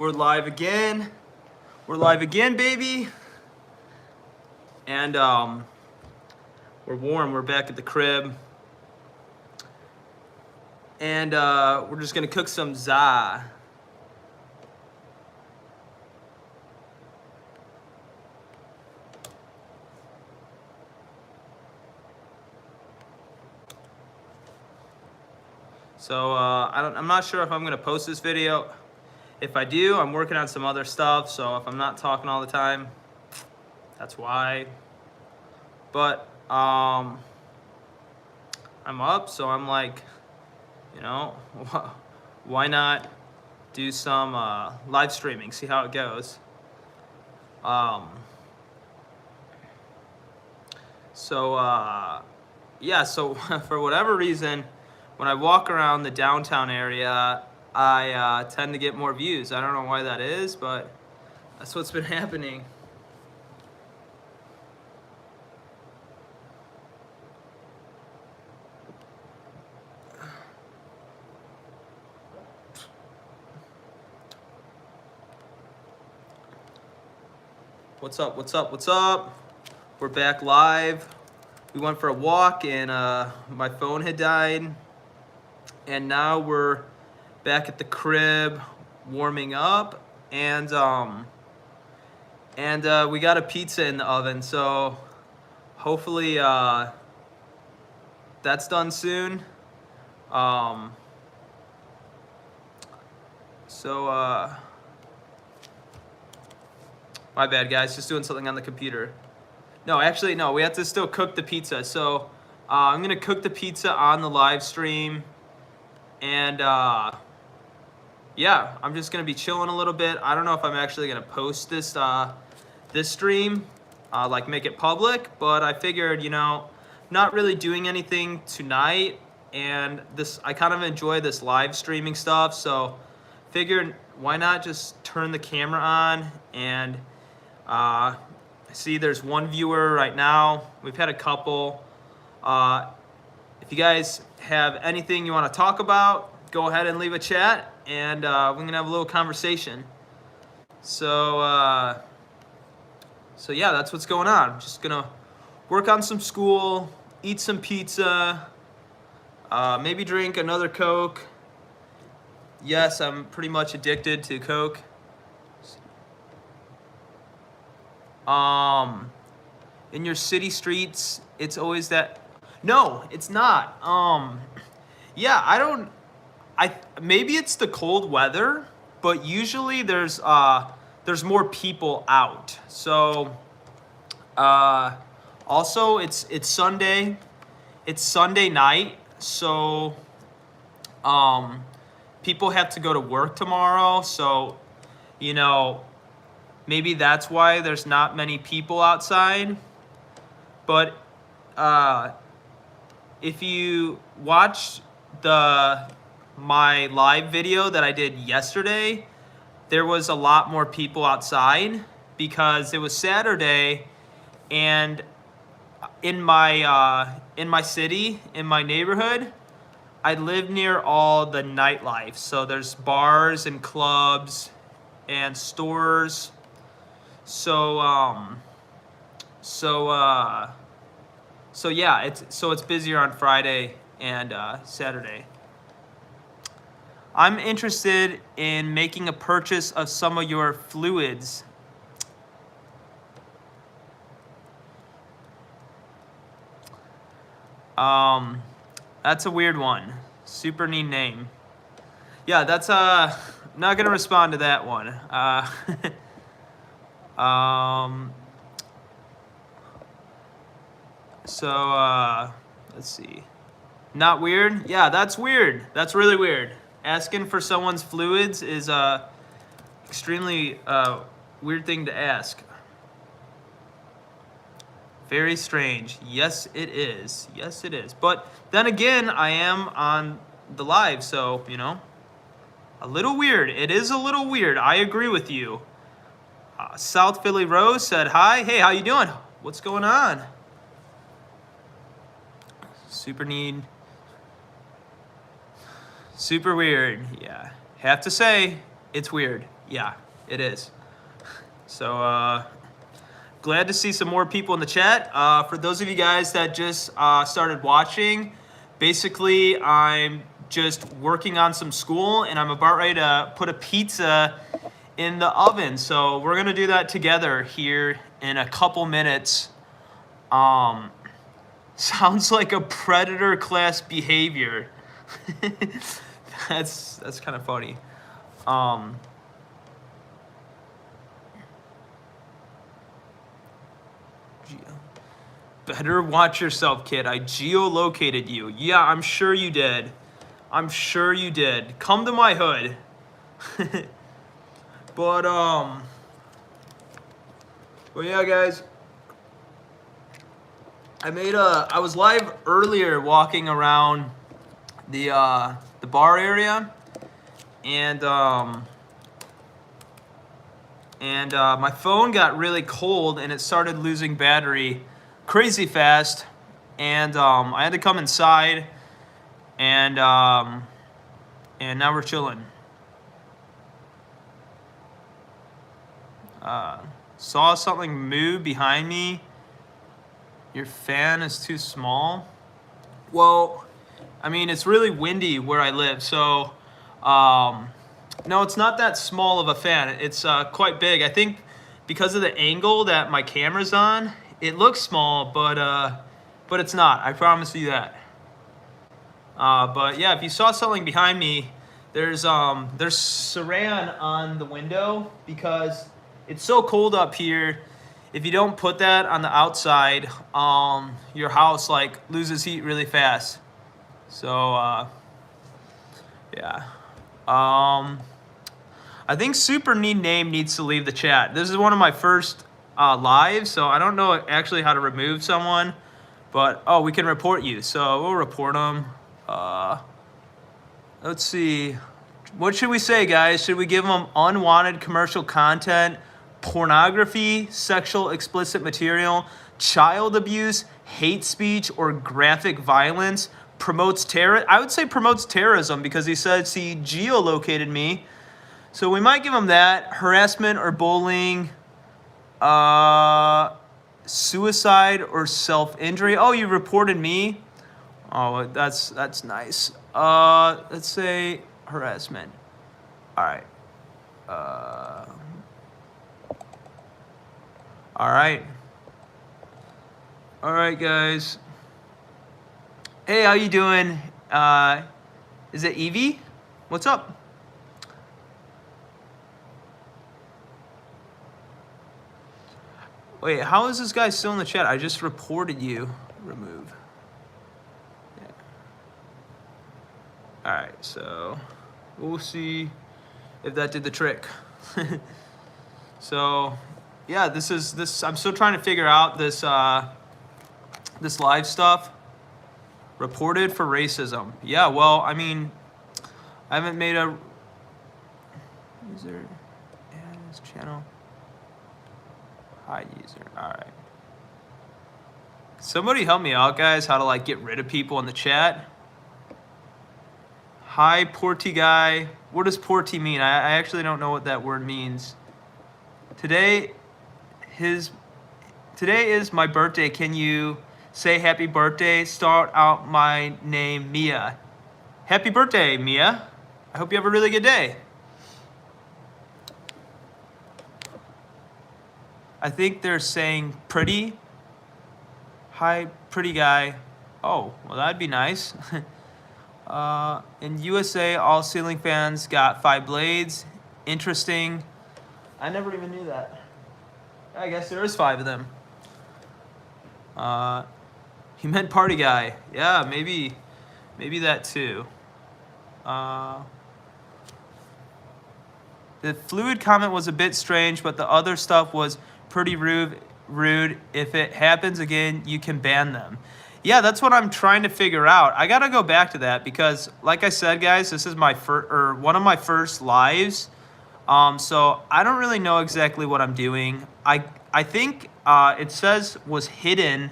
We're live again. We're live again, baby. And we're warm. We're back at the crib. And we're just gonna cook some za. So I'm not sure if I'm gonna post this video. If I do, I'm working on some other stuff. So if I'm not talking all the time, that's why. But I'm up, so I'm like, you know, why not do some live streaming, see how it goes. Yeah, so for whatever reason, when I walk around the downtown area, I tend to get more views. I don't know why that is, but that's what's been happening. What's up, what's up, what's up? We're back live. We went for a walk and my phone had died. And now we're back at the crib warming up, and we got a pizza in the oven, so hopefully that's done soon. My bad, guys, just doing something on the computer. No, actually, no, we have to still cook the pizza. So I'm gonna cook the pizza on the live stream, and yeah, I'm just gonna be chilling a little bit. I don't know if I'm actually gonna post this this stream, like make it public, but I figured, you know, not really doing anything tonight, and I kind of enjoy this live streaming stuff, so figured why not just turn the camera on. And I see there's one viewer right now. We've had a couple. If you guys have anything you want to talk about, go ahead and leave a chat, and we're gonna have a little conversation. So yeah, that's what's going on. Just gonna work on some school, eat some pizza, maybe drink another Coke. Yes, I'm pretty much addicted to Coke. In your city streets, it's always that. No, it's not. Yeah, maybe it's the cold weather, but usually there's more people out. So also it's Sunday. It's Sunday night, so people have to go to work tomorrow, so you know, maybe that's why there's not many people outside. But if you watch my live video that I did yesterday, there was a lot more people outside because it was Saturday, and in my city, in my neighborhood, I live near all the nightlife. So there's bars and clubs and stores. So yeah, it's busier on Friday and Saturday. I'm interested in making a purchase of some of your fluids. That's a weird one. Super neat name. Yeah, that's not gonna respond to that one. Let's see. Not weird? Yeah, that's weird. That's really weird. Asking for someone's fluids is a extremely weird thing to ask. Very strange. Yes, it is. Yes, it is. But then again, I am on the live, so, you know, a little weird. It is a little weird. I agree with you. South Philly Rose said hi. Hey, how you doing? What's going on? Super neat. Super weird. Yeah. Have to say, it's weird. Yeah, it is. So glad to see some more people in the chat. For those of you guys that just started watching, basically I'm just working on some school and I'm about ready to put a pizza in the oven. So we're gonna do that together here in a couple minutes. Sounds like a predator class behavior. That's kind of funny. Better watch yourself, kid. I geolocated you. Yeah, I'm sure you did. I'm sure you did. Come to my hood. But yeah, guys. I was live earlier walking around the bar area, and my phone got really cold and it started losing battery crazy fast, and I had to come inside, and now we're chilling. Saw something move behind me. Your fan is too small. Well, I mean, it's really windy where I live, so no, it's not that small of a fan. It's quite big. I think because of the angle that my camera's on, it looks small, but it's not. I promise you that. But yeah, if you saw something behind me, there's saran on the window because it's so cold up here. If you don't put that on the outside, your house like loses heat really fast. So yeah. I think Super Need Name needs to leave the chat. This is one of my first lives, so I don't know actually how to remove someone, but oh, we can report you. So we'll report them. Let's see. What should we say, guys? Should we give them unwanted commercial content, pornography, sexual explicit material, child abuse, hate speech, or graphic violence? Promotes terror? I would say promotes terrorism because he says he geolocated me. So we might give him that. Harassment or bullying, suicide or self-injury. Oh, you reported me? Oh, that's nice. Let's say harassment. All right. All right, guys. Hey, how you doing? Is it Evie? What's up? Wait, how is this guy still in the chat? I just reported you. Remove. Yeah. All right, so we'll see if that did the trick. So, yeah, this. I'm still trying to figure out this this live stuff. Reported for racism. Yeah, well, I mean, I haven't made a user add this channel. Hide user. All right. Somebody help me out, guys, how to like get rid of people in the chat. Hi, Porty guy. What does Porty mean? I actually don't know what that word means. Today is my birthday. Can you say happy birthday? Start out my name, Mia. Happy birthday, Mia. I hope you have a really good day. I think they're saying pretty. Hi, pretty guy. Oh, well, that'd be nice. In USA, all ceiling fans got 5 blades. Interesting. I never even knew that. I guess there is 5 of them. He meant party guy. Yeah, maybe that too. The fluid comment was a bit strange, but the other stuff was pretty rude. If it happens again, you can ban them. Yeah, that's what I'm trying to figure out. I gotta go back to that because, like I said, guys, this is my one of my first lives. So I don't really know exactly what I'm doing. I think it says was hidden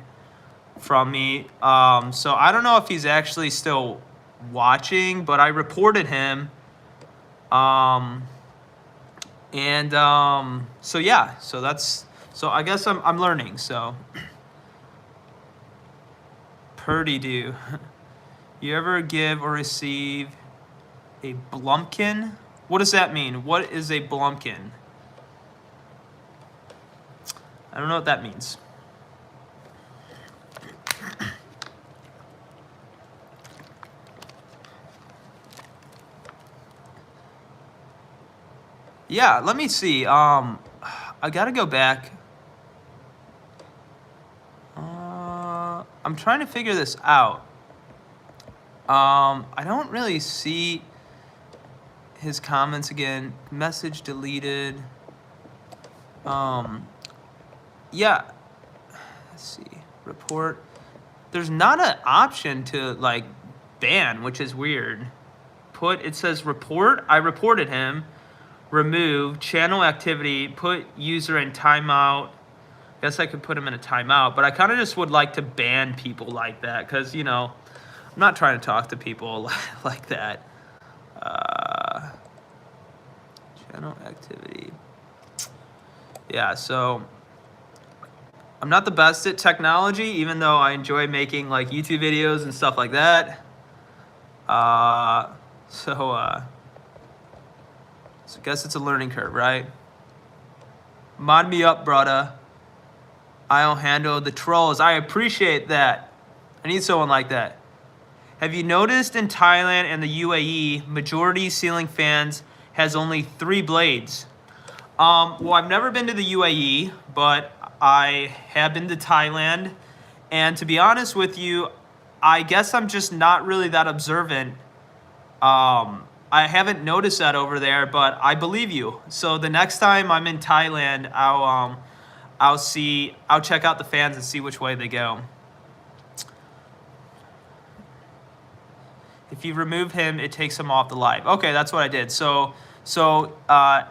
from me. So I don't know if he's actually still watching, but I reported him. And so yeah, so I guess I'm learning. So Purdy do. You ever give or receive a Blumpkin? What does that mean? What is a Blumpkin? I don't know what that means. Yeah, let me see. I gotta go back. I'm trying to figure this out. I don't really see his comments again. Message deleted. Yeah. Let's see. Report. There's not an option to like ban, which is weird. It says report. I reported him. Remove channel activity. Put user in timeout. Guess I could put him in a timeout, but I kind of just would like to ban people like that because, you know, I'm not trying to talk to people like that. Channel activity. Yeah, so I'm not the best at technology, even though I enjoy making like YouTube videos and stuff like that. So I guess it's a learning curve, right? Mod me up, brother. I'll handle the trolls. I appreciate that. I need someone like that. Have you noticed in Thailand and the UAE, majority ceiling fans has only 3 blades? Well, I've never been to the UAE, but I have been to Thailand. And to be honest with you, I guess I'm just not really that observant. I haven't noticed that over there, but I believe you. So the next time I'm in Thailand, I'll check out the fans and see which way they go. If you remove him, it takes him off the live. Okay, that's what I did. So I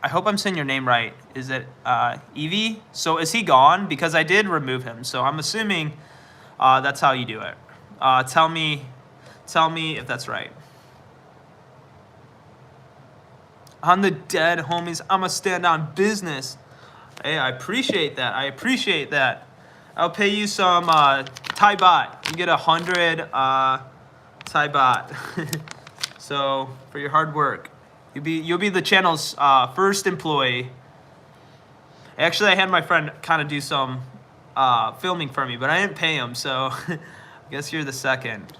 hope I'm saying your name right. Is it Evie? So is he gone? Because I did remove him. So I'm assuming that's how you do it. Tell me if that's right. On the dead, homies. I'm going to stand on business. Hey, I appreciate that. I'll pay you some Thai baht. You get 100 Thai baht. So for your hard work, you'll be the channel's first employee. Actually, I had my friend kind of do some filming for me, but I didn't pay him, so I guess you're the second.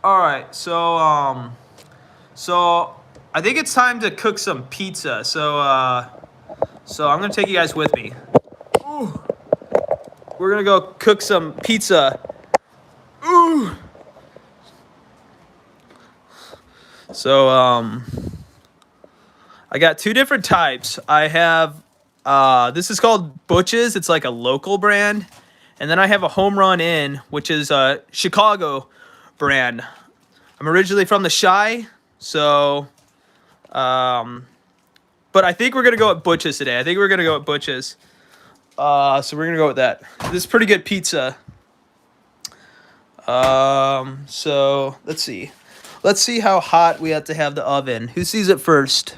All right. So I think it's time to cook some pizza. So I'm gonna take you guys with me. Ooh. We're gonna go cook some pizza. Ooh. So I got 2 different types. I have this is called Butch's. It's like a local brand, and then I have a Home Run Inn, which is a Chicago brand. I'm originally from the Chi, so but I think we're gonna go at Butch's today. So we're gonna go with that. This is pretty good pizza. So let's see how hot we have to have the oven. Who sees it first?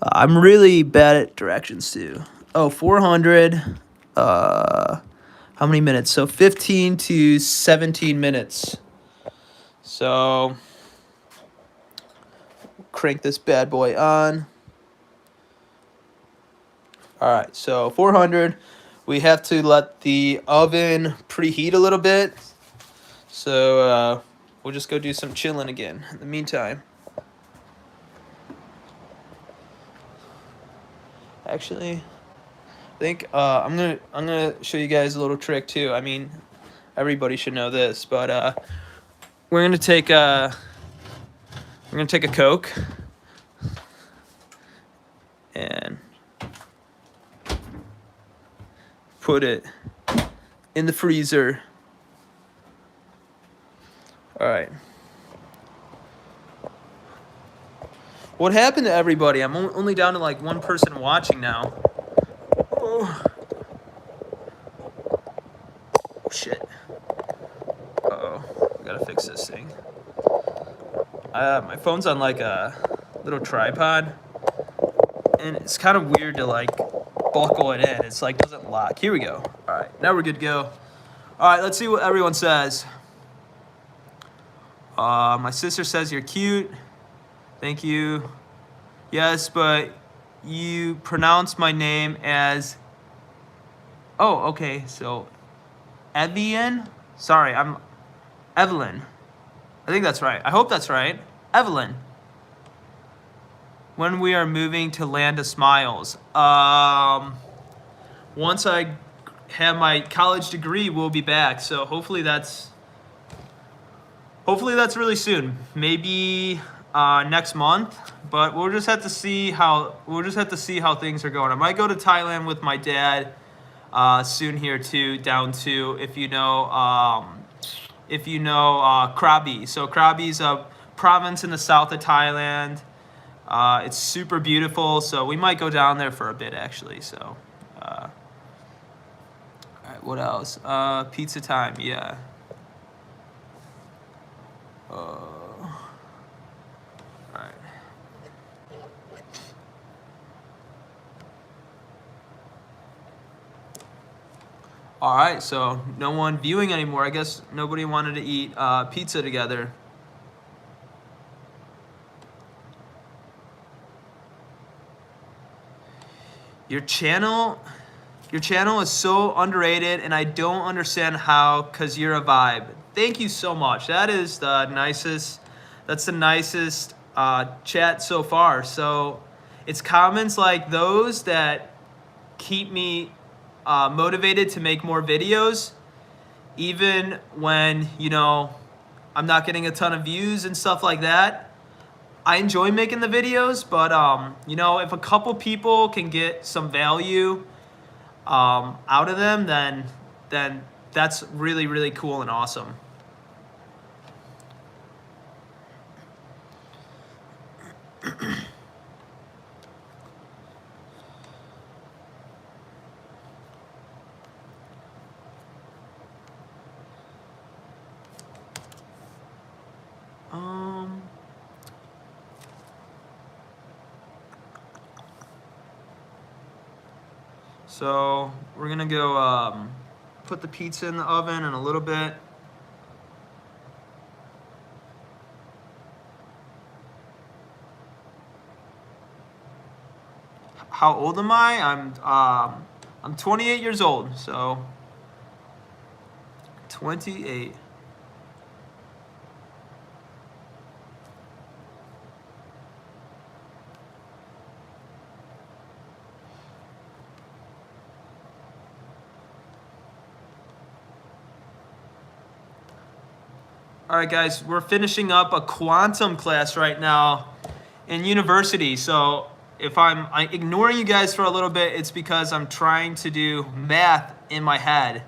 I'm really bad at directions too. Oh, 400. How many minutes? So 15 to 17 minutes. So crank this bad boy on. All right, so 400. We have to let the oven preheat a little bit. So we'll just go do some chilling again in the meantime. Actually, I think I'm gonna show you guys a little trick too. I mean, everybody should know this, but we're gonna take a Coke and put it in the freezer. All right. What happened to everybody? I'm only down to like 1 person watching now. Oh, shit. Uh-oh. We gotta fix this thing. My phone's on like a little tripod, and it's kind of weird to like buckle it in. It's like doesn't lock. Here we go. All right, now we're good to go. All right, let's see what everyone says. My sister says you're cute. Thank you. Yes, but you pronounce my name as... Oh, okay, so Evian? Sorry, I'm Evelyn. I think that's right. I hope that's right. Evelyn. When we are moving to Land of Smiles. Once I have my college degree, we'll be back. So hopefully that's really soon. Maybe next month. But we'll just have to see how things are going. I might go to Thailand with my dad soon here too, down to if you know Krabi. So Krabi's a province in the south of Thailand. It's super beautiful, so we might go down there for a bit actually. So, all right, what else? Pizza time, yeah. All right. All right, so no one viewing anymore. I guess nobody wanted to eat pizza together. Your channel is so underrated, and I don't understand how, 'cause you're a vibe. Thank you so much. That is the nicest. That's the nicest chat so far. So it's comments like those that keep me motivated to make more videos, even when I'm not getting a ton of views and stuff like that. I enjoy making the videos, but if a couple people can get some value out of them, then that's really, really cool and awesome. So we're gonna go put the pizza in the oven in a little bit. How old am I? I'm 28 years old, so 28. All right, guys, we're finishing up a quantum class right now in university. So if I'm ignoring you guys for a little bit, it's because I'm trying to do math in my head.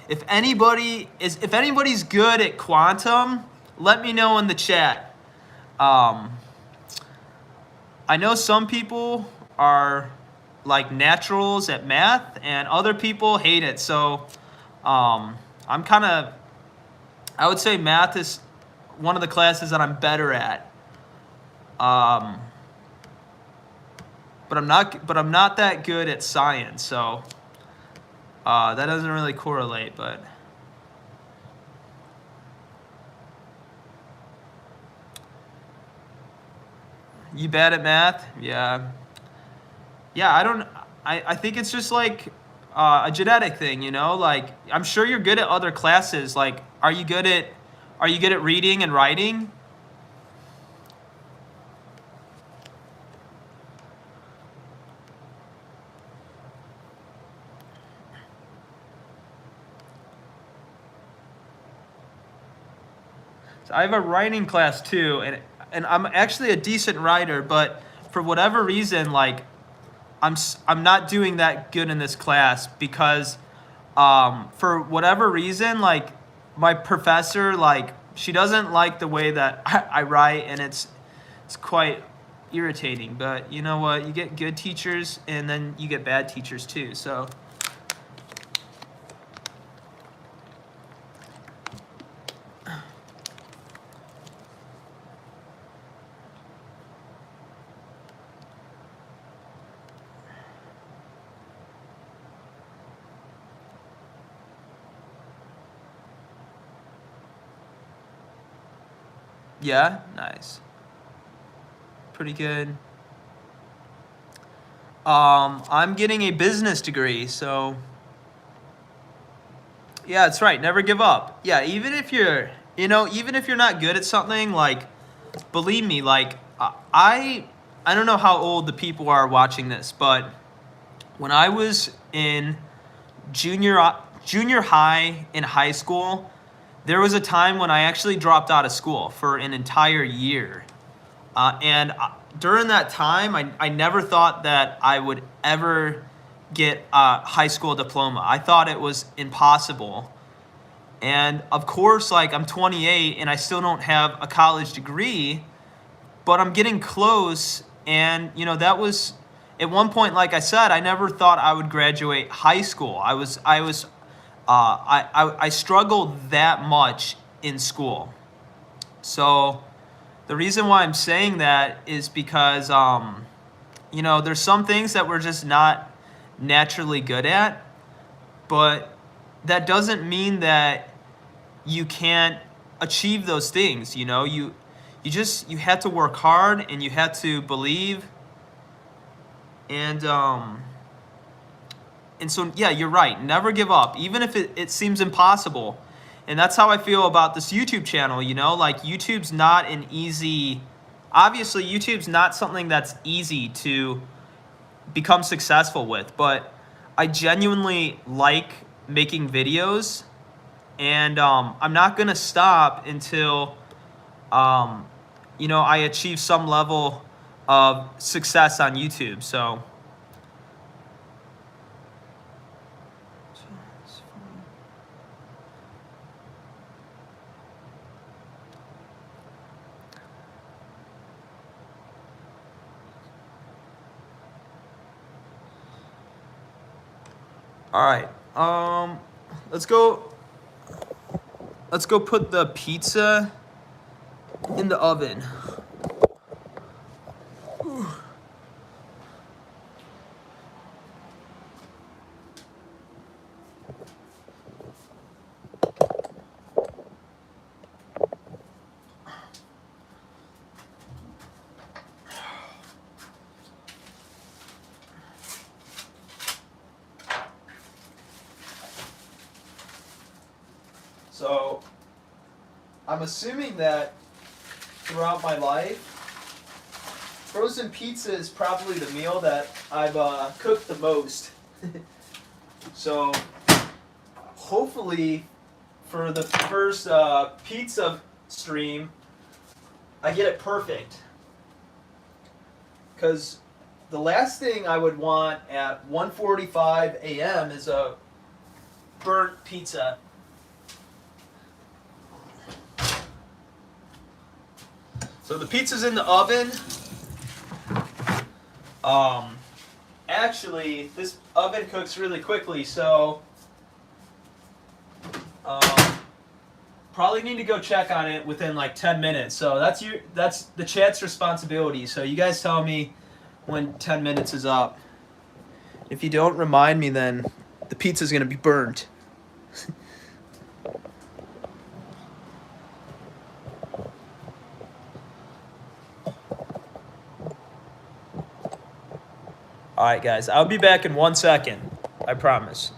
If anybody's good at quantum, let me know in the chat. I know some people are like naturals at math, and other people hate it. So I would say math is one of the classes that I'm better at. But I'm not that good at science, so that doesn't really correlate. But you bad at math? Yeah. I think it's just like a genetic thing, like I'm sure you're good at other classes. Like, are you good at reading and writing? So I have a writing class too, and I'm actually a decent writer, but for whatever reason, like I'm not doing that good in this class because for whatever reason, like my professor, like she doesn't like the way that I write, and it's quite irritating. But you know what? You get good teachers, and then you get bad teachers too. So Yeah, nice. Pretty good. I'm getting a business degree, so yeah, that's right. Never give up. Yeah, even if you're, even if you're not good at something, like, believe me, like, I don't know how old the people are watching this, but when I was in junior high in high school, there was a time when I actually dropped out of school for an entire year. And during that time, I never thought that I would ever get a high school diploma. I thought it was impossible. And of course, like, I'm 28 and I still don't have a college degree, but I'm getting close. And, that was at one point, like I said, I never thought I would graduate high school. I struggled that much in school. So the reason why I'm saying that is because, there's some things that we're just not naturally good at, but that doesn't mean that you can't achieve those things. You have to work hard and you have to believe. And so, yeah, you're right. Never give up, even if it seems impossible. And that's how I feel about this YouTube channel. Like, YouTube's not an easy, obviously YouTube's not something that's easy to become successful with, but I genuinely like making videos, and I'm not gonna stop until I achieve some level of success on YouTube. So all right, let's go put the pizza in the oven. So I'm assuming that throughout my life, frozen pizza is probably the meal that I've cooked the most. So hopefully for the first pizza stream, I get it perfect. Because the last thing I would want at 1:45 a.m. is a burnt pizza. So the pizza's in the oven. Actually, this oven cooks really quickly, so probably need to go check on it within like 10 minutes. So that's the chat's responsibility. So you guys tell me when 10 minutes is up. If you don't remind me, then the pizza's gonna be burnt. All right, guys, I'll be back in 1 second. I promise.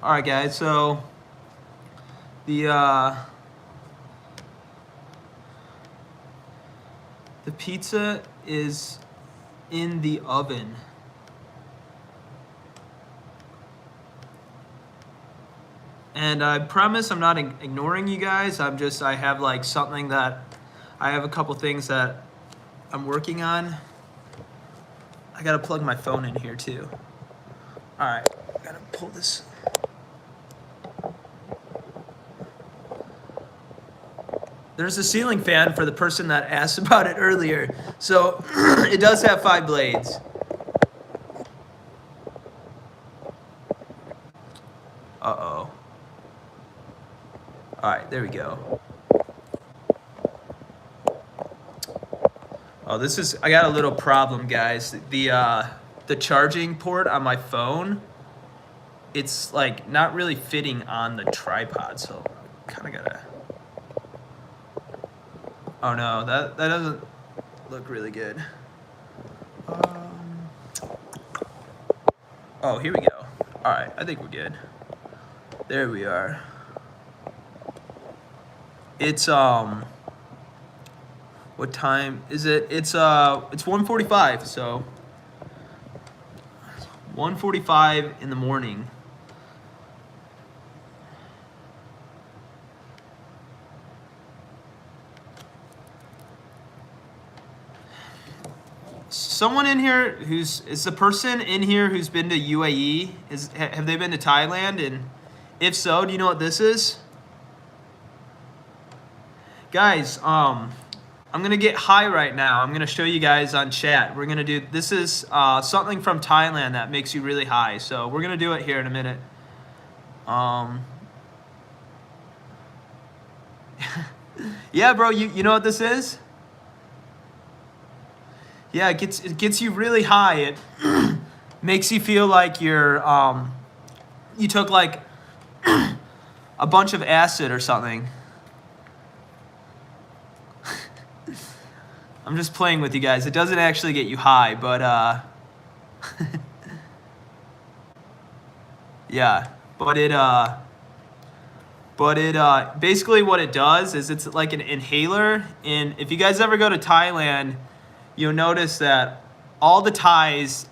All right, guys. So the The pizza is in the oven. And I promise I'm not ignoring you guys. I have like something that, I have a couple things that I'm working on. I gotta plug my phone in here too. All right, I gotta pull this. There's a ceiling fan for the person that asked about it earlier. So it does have 5 blades. Uh-oh. All right, there we go. Oh, I got a little problem, guys. The charging port on my phone, it's like not really fitting on the tripod, so kind of gotta. Oh no, that doesn't look really good. Oh, here we go. All right, I think we're good. There we are. It's what time is it? It's 1:45, so 1:45 in the morning. Someone in here is the person in here who's been to UAE? Have they been to Thailand? And if so, do you know what this is? Guys, I'm gonna get high right now. I'm gonna show you guys on chat. We're gonna do, this is something from Thailand that makes you really high. So we're gonna do it here in a minute. Yeah, bro, you know what this is? Yeah, it gets you really high. It makes you feel like you're you took like a bunch of acid or something. I'm just playing with you guys. It doesn't actually get you high, but yeah, but it basically what it does is it's like an inhaler. And if you guys ever go to Thailand, you'll notice that all the Thais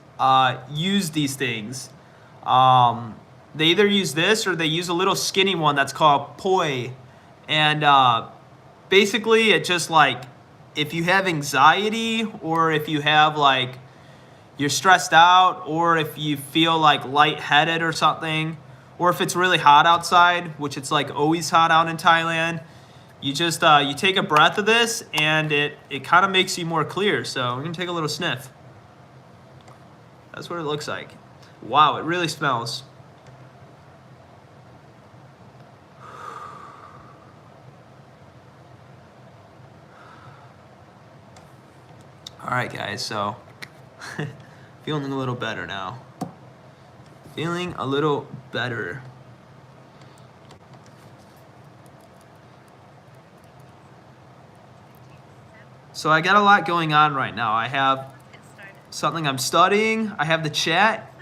use these things. They either use this or they use a little skinny one that's called poi. And basically it just like, if you have anxiety or if you have like, you're stressed out or if you feel like lightheaded or something, or if it's really hot outside, which it's like always hot out in Thailand, you just, you take a breath of this and it kind of makes you more clear. So we're gonna take a little sniff. That's what it looks like. Wow, it really smells. All right, guys, so feeling a little better now. Feeling a little better. So I got a lot going on right now. I have something I'm studying, I have the chat,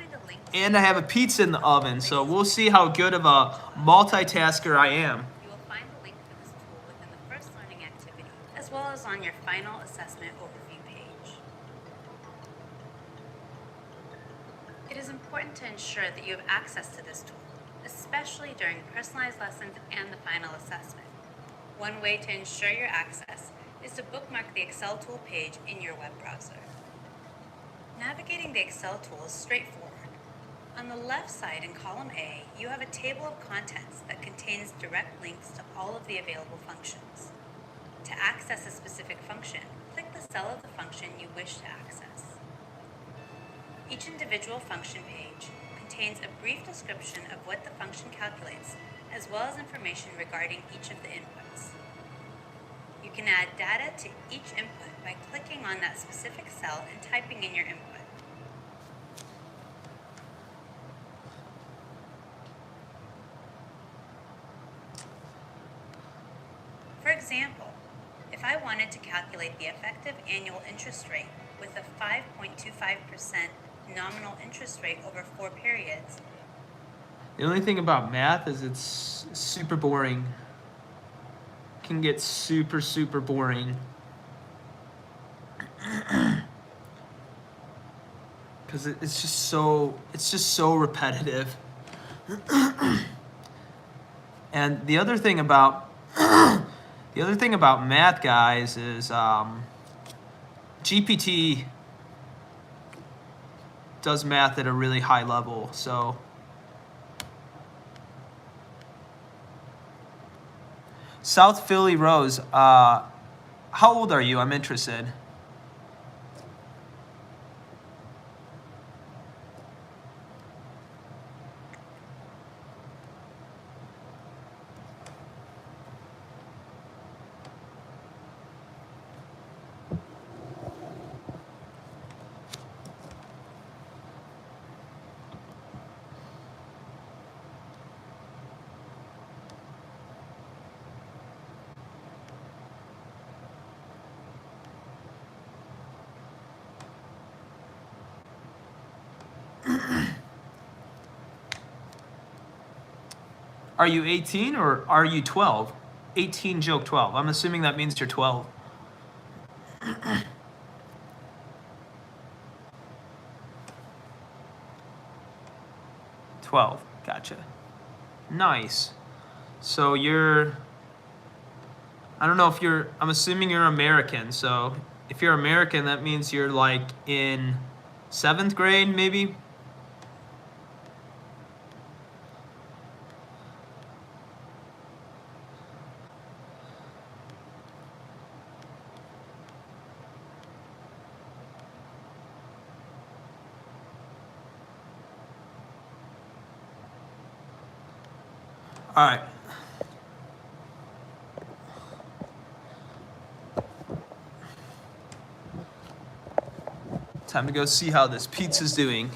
and I have a pizza in the oven. So we'll see how good of a multitasker I am. You will find the link for this tool within the first learning activity, as well as on your final assessment overview page. It is important to ensure that you have access to this tool, especially during personalized lessons and the final assessment. One way to ensure your access is to bookmark the Excel tool page in your web browser. Navigating the Excel tool is straightforward. On the left side in column A, you have a table of contents that contains direct links to all of the available functions. To access a specific function, click the cell of the function you wish to access. Each individual function page contains a brief description of what the function calculates, as well as information regarding each of the inputs. You can add data to each input by clicking on that specific cell and typing in your input. For example, if I wanted to calculate the effective annual interest rate with a 5.25% nominal interest rate over 4 periods. The only thing about math is it's super boring. Can get super boring. because it's just so repetitive. And the other thing about math, guys, is GPT does math at a really high level. So South Philly Rose, how old are you? I'm interested. Are you 18 or are you 12? 18 joke 12. I'm assuming that means you're 12. 12. Gotcha. Nice. So you're, I don't know if you're, I'm assuming you're American. So if you're American, that means you're like in 7th grade, maybe? All right. Time to go see how this pizza's doing.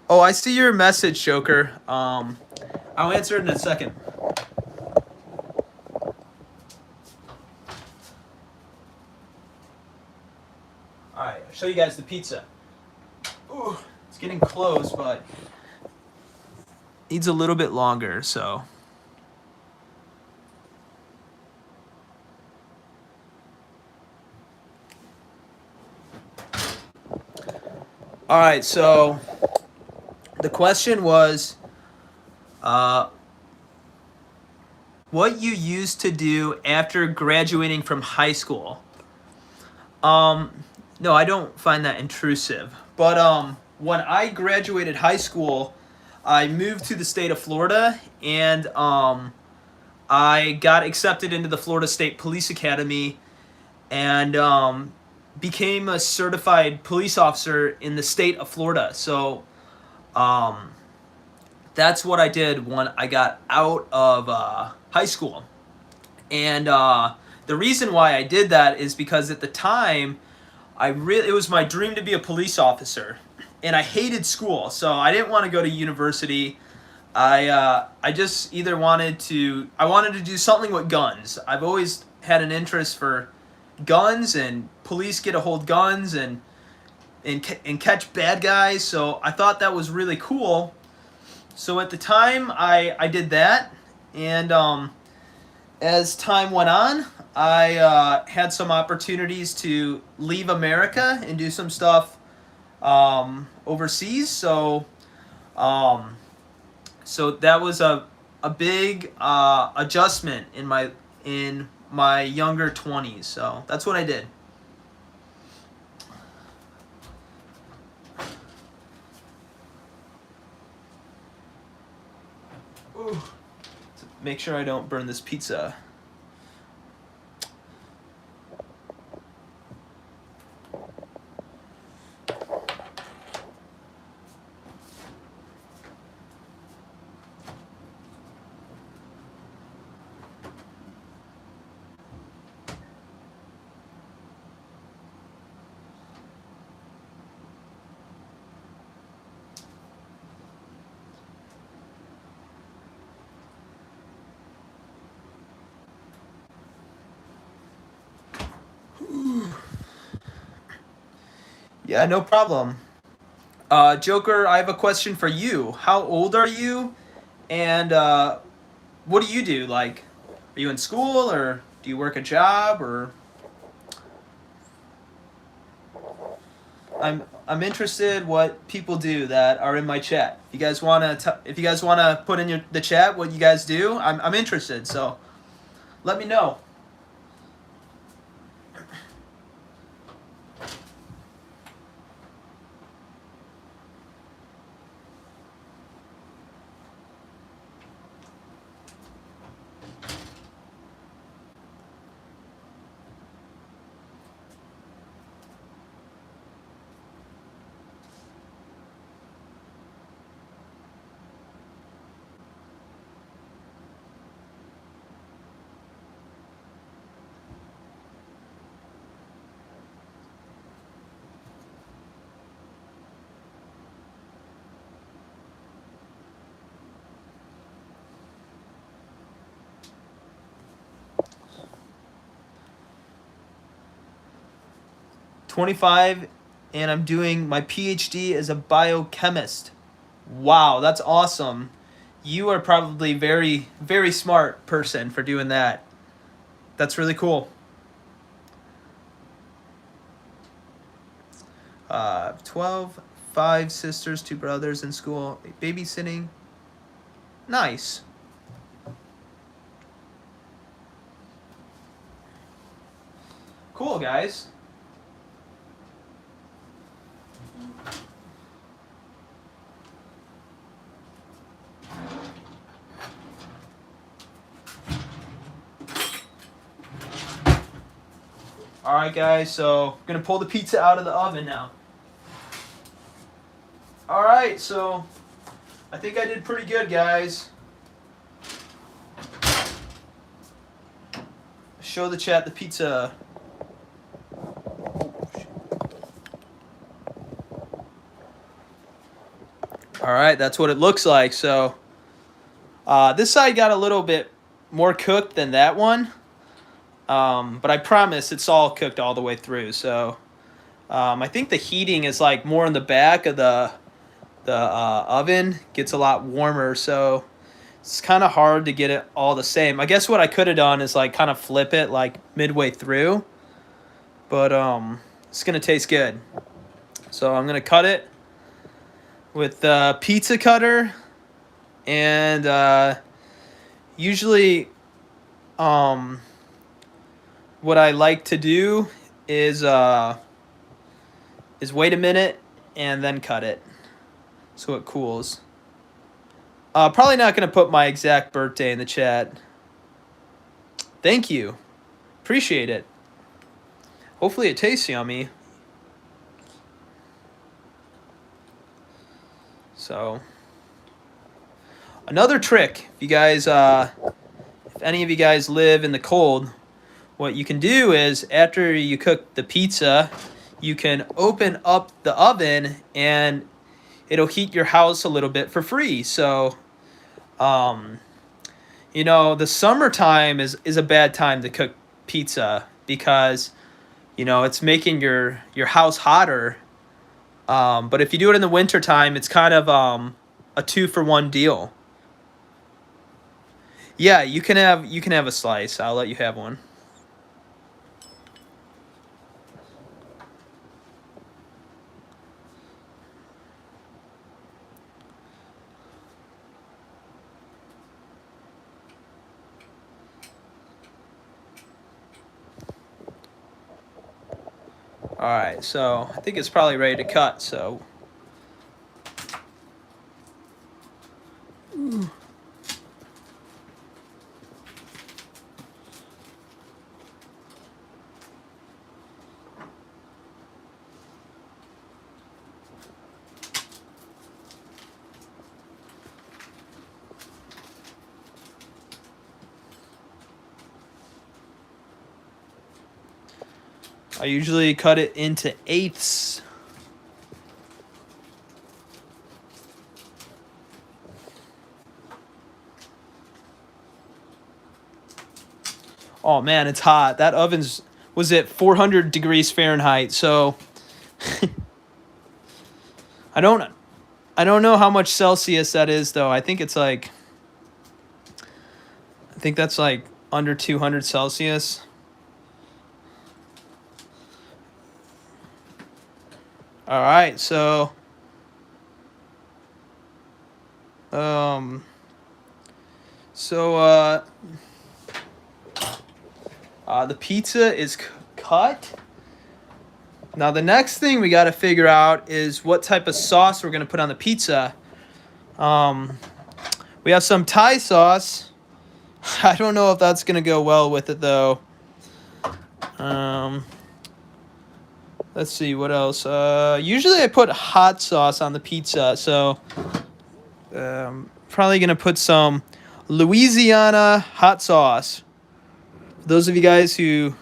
Oh, I see your message, Joker. I'll answer it in a second. All right, I'll show you guys the pizza. Ooh, it's getting close, but needs a little bit longer, so. All right, so the question was, what you used to do after graduating from high school. No, I don't find that intrusive. But when I graduated high school, I moved to the state of Florida, and I got accepted into the Florida State Police Academy, and became a certified police officer in the state of Florida. So that's what I did when I got out of high school. And the reason why I did that is because at the time, it was my dream to be a police officer, and I hated school, so I didn't want to go to university. I just either wanted to do something with guns. I've always had an interest for guns, and police get to hold guns and catch bad guys. So I thought that was really cool. So at the time, I did that, and as time went on, I had some opportunities to leave America and do some stuff overseas. So that was a big adjustment in my younger 20s. So that's what I did. Ooh. To make sure I don't burn this pizza. Yeah, no problem. Joker, I have a question for you. How old are you? And what do you do? Like, are you in school or do you work a job or I'm interested what people do that are in my chat. If you guys wanna put in the chat what you guys do, I'm interested. So let me know. "25 and I'm doing my PhD as a biochemist." Wow, that's awesome. You are probably very, very smart person for doing that. That's really cool. 12, 5 sisters, 2 brothers in school, babysitting. Nice. Cool, guys. All right, guys, so I'm gonna pull the pizza out of the oven now. All right, so I think I did pretty good, guys. Show the chat the pizza. All right, that's what it looks like. So this side got a little bit more cooked than that one. But I promise it's all cooked all the way through. So I think the heating is like more in the back of the oven. Gets a lot warmer, so it's kind of hard to get it all the same. I guess what I could have done is like kind of flip it like midway through. But it's gonna taste good. So I'm gonna cut it with the pizza cutter, and usually what I like to do is wait a minute and then cut it so it cools. Probably not going to put my exact birthday in the chat. Thank you. Appreciate it. Hopefully it tastes yummy. So, another trick, if you guys, if any of you guys live in the cold, what you can do is after you cook the pizza, you can open up the oven and it'll heat your house a little bit for free. So, you know, the summertime is a bad time to cook pizza because, you know, it's making your house hotter. But if you do it in the wintertime, it's kind of a 2-for-1 deal. Yeah, you can have a slice. I'll let you have one. All right, so I think it's probably ready to cut. So. Ooh. I usually cut it into 1/8. Oh man, it's hot. That oven's was at 400 degrees Fahrenheit, so I don't know how much Celsius that is though. I think that's like under 200 Celsius. All right, so the pizza is cut. Now the next thing we got to figure out is what type of sauce we're gonna put on the pizza. We have some Thai sauce. I don't know if that's gonna go well with it though. Let's see what else. Usually I put hot sauce on the pizza, so probably gonna put some Louisiana hot sauce. For those of you guys who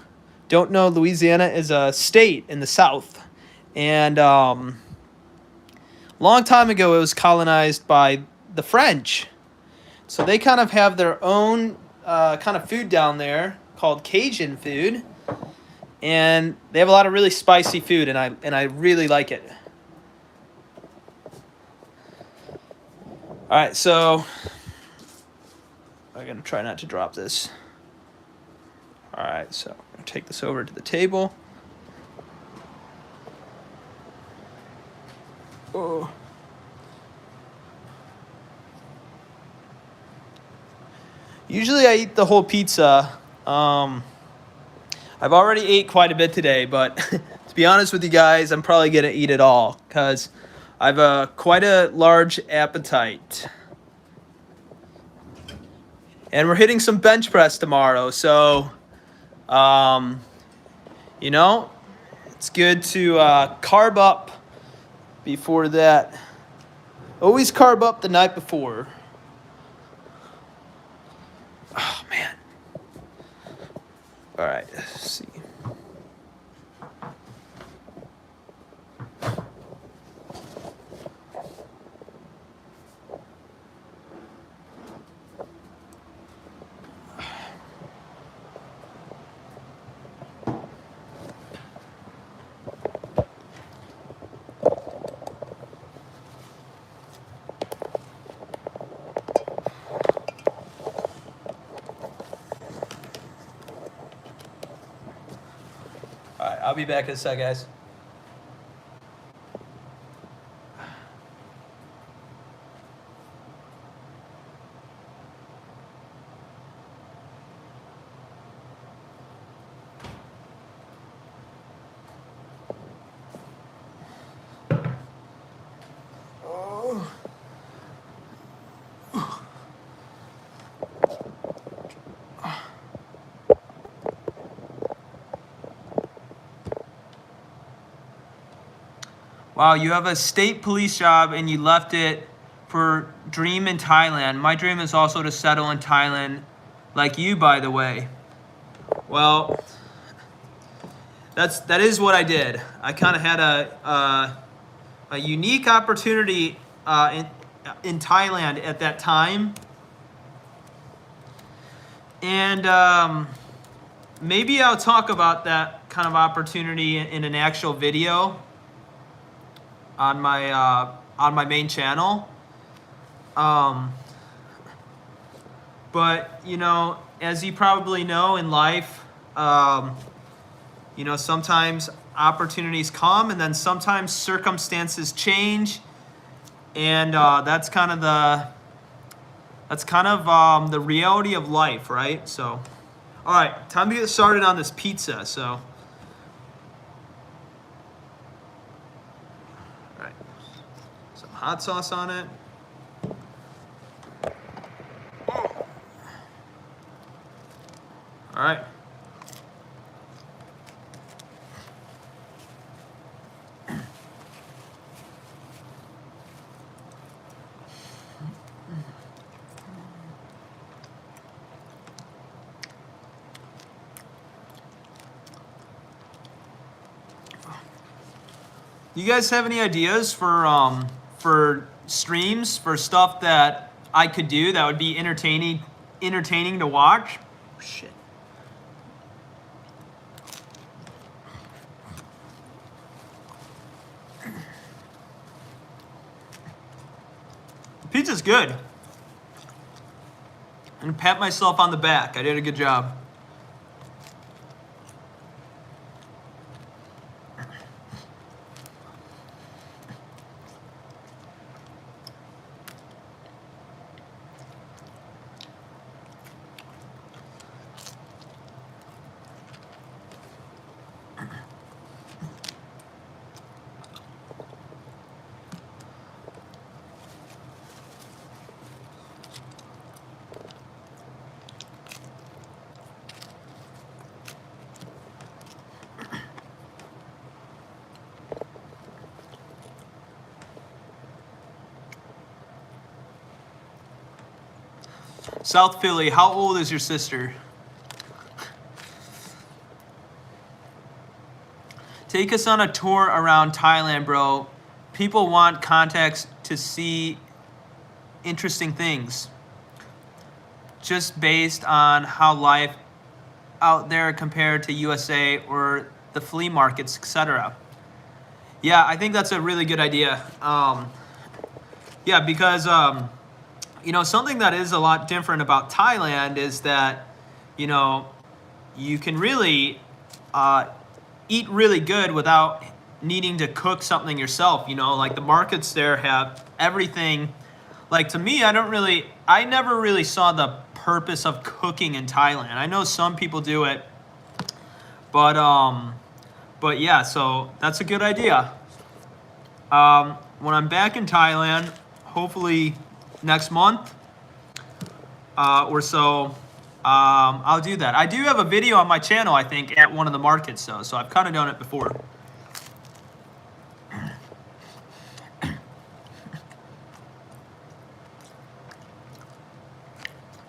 don't know, Louisiana is a state in the South, and long time ago it was colonized by the French, so they kind of have their own kind of food down there called Cajun food. And they have a lot of really spicy food, and I really like it. All right, so I'm gonna try not to drop this. All right, so I'm gonna take this over to the table. Oh. Usually I eat the whole pizza. I've already ate quite a bit today, but to be honest with you guys, I'm probably gonna eat it all because I have quite a large appetite. And we're hitting some bench press tomorrow, so you know, it's good to carb up before that. Always carb up the night before. Oh man. All right, let's see. All right, I'll be back in a sec, guys. Wow, you have a state police job and you left it for dream in Thailand. My dream is also to settle in Thailand, like you, by the way. Well, that is what I did. I kind of had a unique opportunity in Thailand at that time, and maybe I'll talk about that kind of opportunity in an actual video on my main channel. But you know, as you probably know in life, you know, sometimes opportunities come and then sometimes circumstances change, and that's kind of the reality of life, right? So, all right, time to get started on this pizza. So. Hot sauce on it. All right. You guys have any ideas for streams, for stuff that I could do that would be entertaining to watch? Shit. pizza's good. And pat myself on the back. I did a good job. South Philly, how old is your sister? Take us on a tour around Thailand, bro. People want context to see interesting things. Just based on how life out there compared to USA or the flea markets, etc. Yeah, I think that's a really good idea. Yeah, because you know, something that is a lot different about Thailand is that, you know, you can really eat really good without needing to cook something yourself. You know, like the markets there have everything. Like to me, I never really saw the purpose of cooking in Thailand. I know some people do it, but yeah, so that's a good idea. When I'm back in Thailand, hopefully next month or so, I'll do that. I do have a video on my channel, I think, at one of the markets, though, so I've kind of done it before.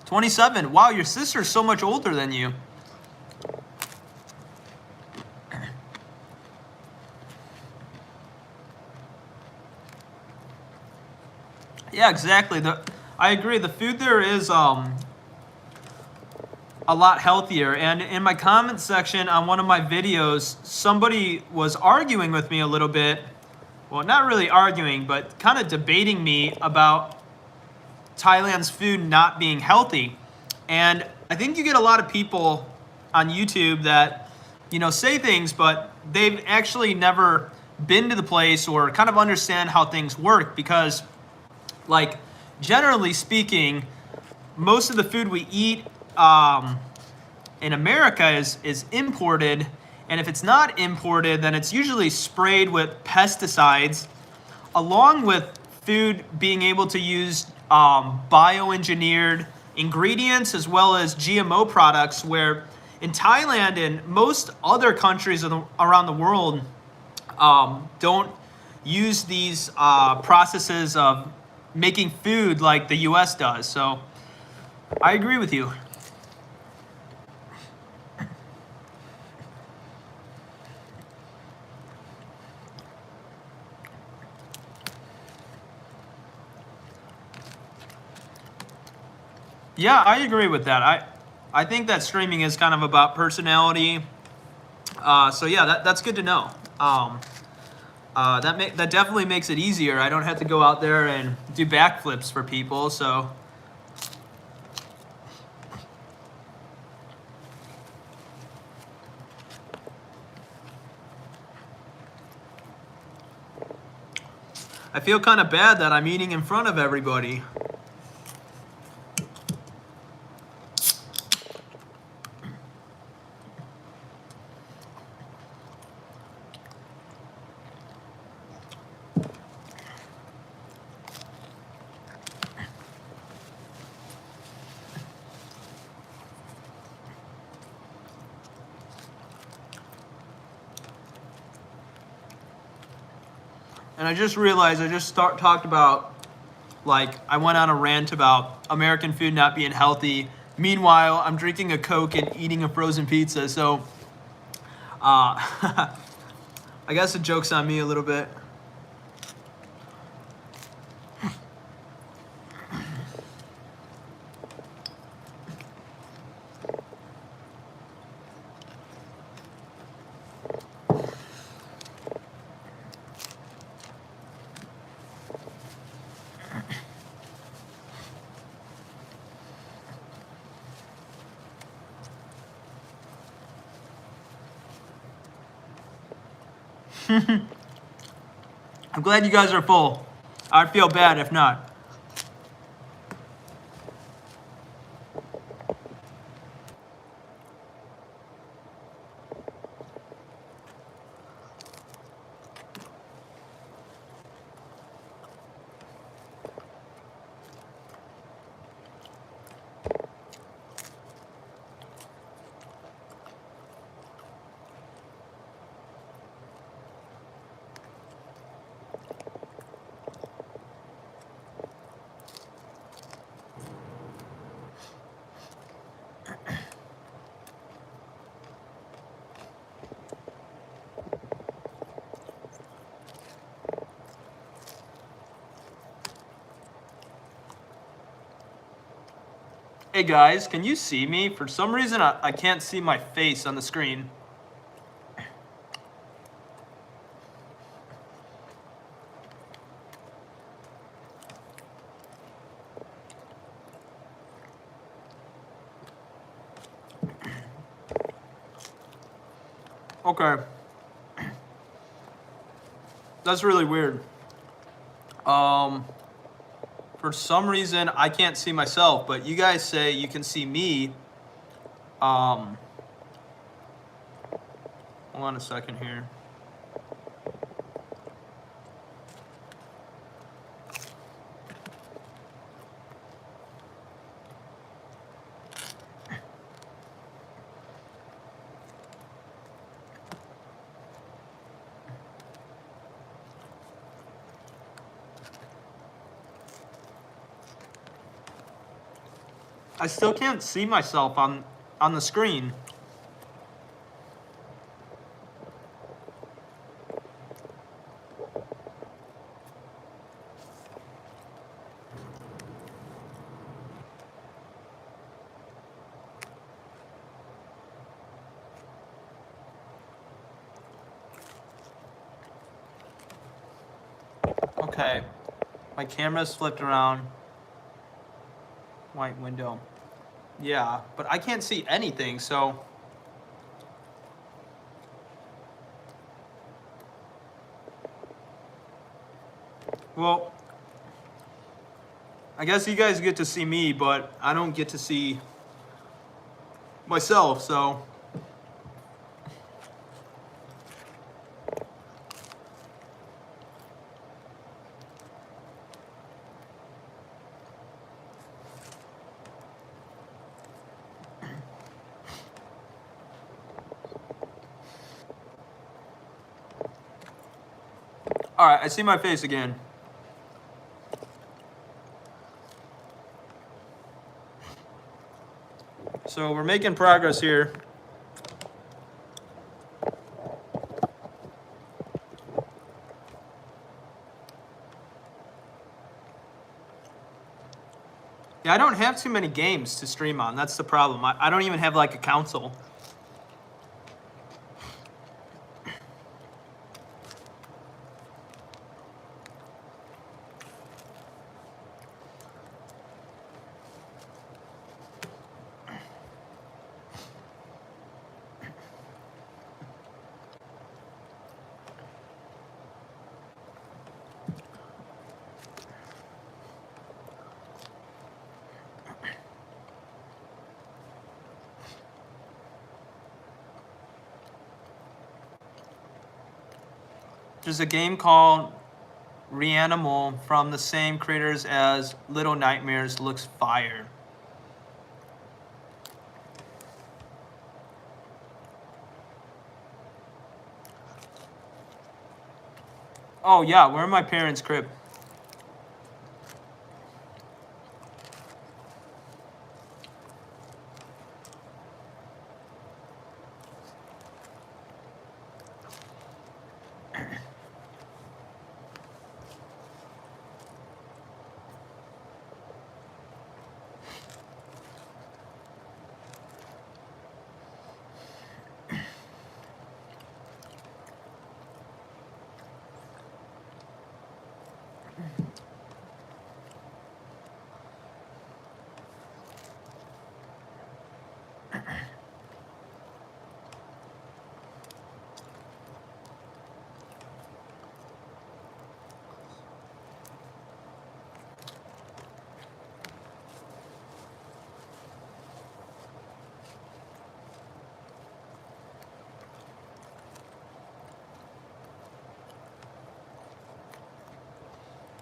"27. Wow, your sister's so much older than you." Yeah, exactly. I agree. The food there is a lot healthier. And in my comment section on one of my videos, somebody was arguing with me a little bit. Well, not really arguing, but kind of debating me about Thailand's food not being healthy. And I think you get a lot of people on YouTube that, you know, say things, but they've actually never been to the place or kind of understand how things work, because, like, generally speaking, most of the food we eat in America is imported, and if it's not imported, then it's usually sprayed with pesticides, along with food being able to use bioengineered ingredients as well as GMO products, where in Thailand and most other countries around the world don't use these processes of making food like the US does. So I agree with you. Yeah, I agree with that. I think that streaming is kind of about personality. So yeah, that's good to know. That definitely makes it easier. I don't have to go out there and do backflips for people. So I feel kind of bad that I'm eating in front of everybody. And I just realized I just talked about, like, I went on a rant about American food not being healthy. Meanwhile, I'm drinking a Coke and eating a frozen pizza. So I guess the joke's on me a little bit. I'm glad you guys are full. I'd feel bad if not. Hey guys, can you see me? For some reason, I can't see my face on the screen. Okay. That's really weird. For some reason, I can't see myself, but you guys say you can see me. Hold on a second here. I still can't see myself on the screen. Okay. My camera's flipped around. White window. Yeah, but I can't see anything, so. Well, I guess you guys get to see me, but I don't get to see myself, so. All right, I see my face again. So we're making progress here. Yeah, I don't have too many games to stream on. That's the problem. I don't even have like a console. There's a game called Reanimal from the same creators as Little Nightmares. Looks fire. Oh yeah, we're in my parents' crib.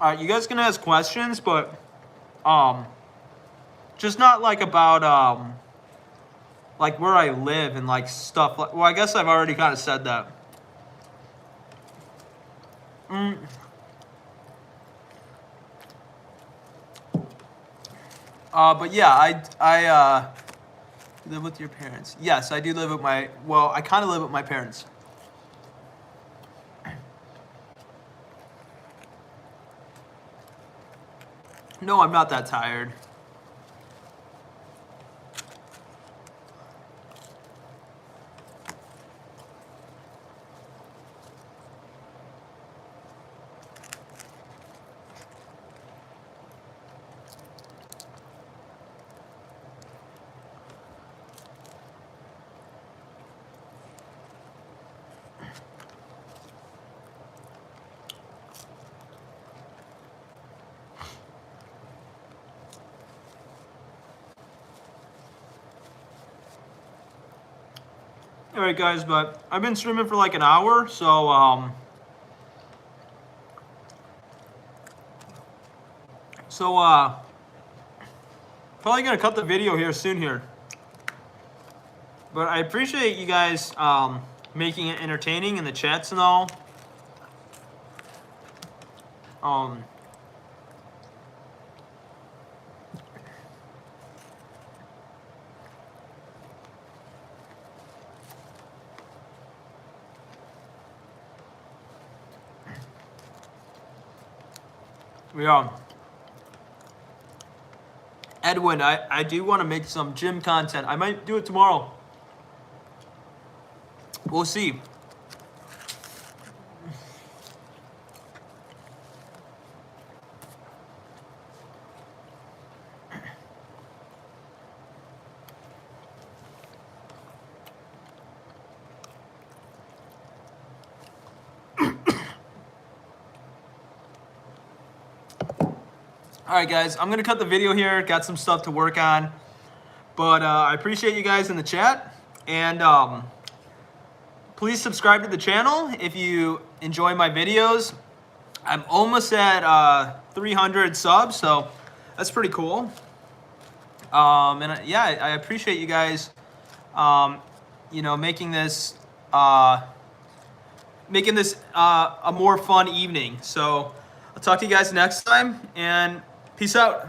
All right, you guys can ask questions, but just not like about like where I live and like stuff. Like, well, I guess I've already kind of said that. But yeah, I live with your parents. Yes, I do live with my. Well, I kind of live with my parents. No, I'm not that tired. All right, guys, but I've been streaming for like an hour, so probably gonna cut the video here soon here. But I appreciate you guys making it entertaining in the chats and all. Yeah. Edwin, I do want to make some gym content. I might do it tomorrow. We'll see. All right, guys, I'm going to cut the video here. Got some stuff to work on. But I appreciate you guys in the chat. And please subscribe to the channel if you enjoy my videos. I'm almost at 300 subs, so that's pretty cool. And yeah, I appreciate you guys, you know, making this a more fun evening. So I'll talk to you guys next time, and peace out.